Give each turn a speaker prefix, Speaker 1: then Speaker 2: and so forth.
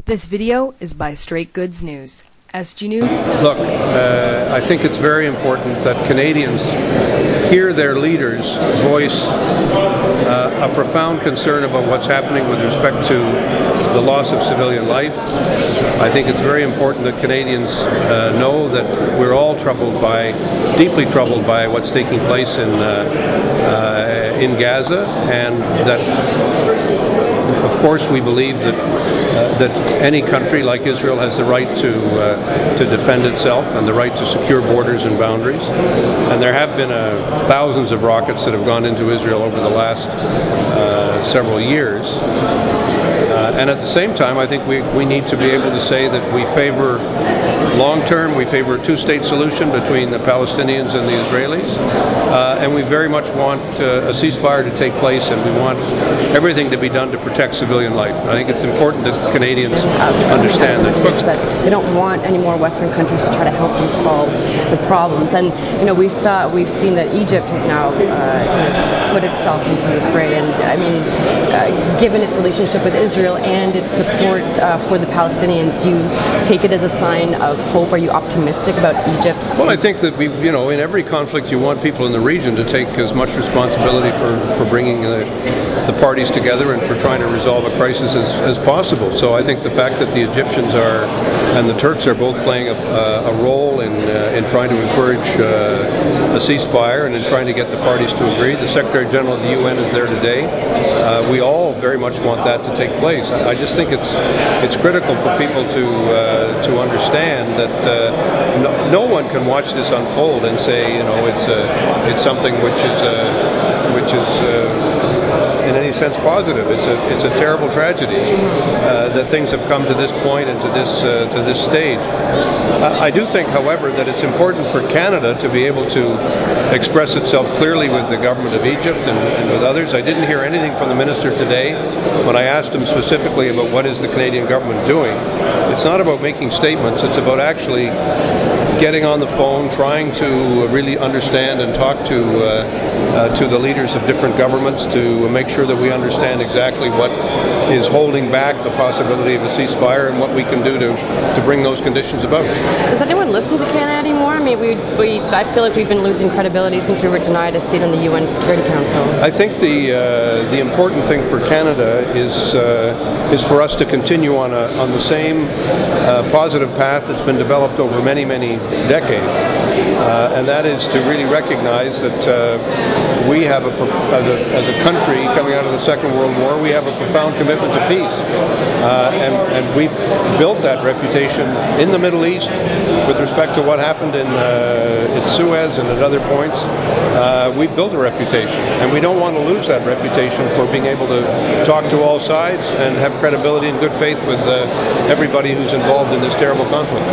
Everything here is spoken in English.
Speaker 1: This video is by Straight Goods News. SGNews.ca.
Speaker 2: Look, I think it's very important that Canadians hear their leaders voice a profound concern about what's happening with respect to the loss of civilian life. I think it's very important that Canadians know that we're all deeply troubled by what's taking place in Gaza, and that, of course, we believe that any country like Israel has the right to defend itself and the right to secure borders and boundaries. And there have been thousands of rockets that have gone into Israel over the last several years. And at the same time, I think we need to be able to say that we favor long-term, we favor a two-state solution between the Palestinians and the Israelis, and we very much want a ceasefire to take place, and we want everything to be done to protect civilian life. I think it's important that Canadians understand
Speaker 3: that they don't want any more Western countries to try to help them solve the problems. And we've seen that Egypt has now put itself into the fray, and I mean, given its relationship with Israel and its support for the Palestinians, do you take it as a sign of hope? Are you optimistic about Egypt's?
Speaker 2: Well, I think that in every conflict, you want people in the region to take as much responsibility for bringing the parties together and for trying to resolve a crisis as possible. So I think the fact that the Egyptians and the Turks are both playing a role in trying to encourage a ceasefire and in trying to get the parties to agree. The Secretary General of the UN is there today. We all very much want that to take place. I just think it's critical for people to understand that no one can watch this unfold and say it's something which is in any sense positive. It's a terrible tragedy that things have come to this point and to this stage. I do think, however, that it's important for Canada to be able to express itself clearly with the government of Egypt and with others. I didn't hear anything from the minister today when I asked him specifically about what is the Canadian government doing. It's not about making statements, it's about actually getting on the phone, trying to really understand and talk to the leaders of different governments to make sure that we understand exactly what is holding back the possibility of a ceasefire and what we can do to bring those conditions about.
Speaker 3: Does anyone listen to Canada anymore? I mean, I feel like we've been losing credibility since we were denied a seat on the UN Security Council.
Speaker 2: I think the important thing for Canada is for us to continue on the same positive path that's been developed over many, many decades, and that is to really recognize that we have, as a country coming out of the Second World War, we have a profound commitment to peace, and we've built that reputation in the Middle East with respect to what happened in Suez and at other points. We've built a reputation, and we don't want to lose that reputation for being able to talk to all sides and have credibility and good faith with everybody who's involved in this terrible conflict.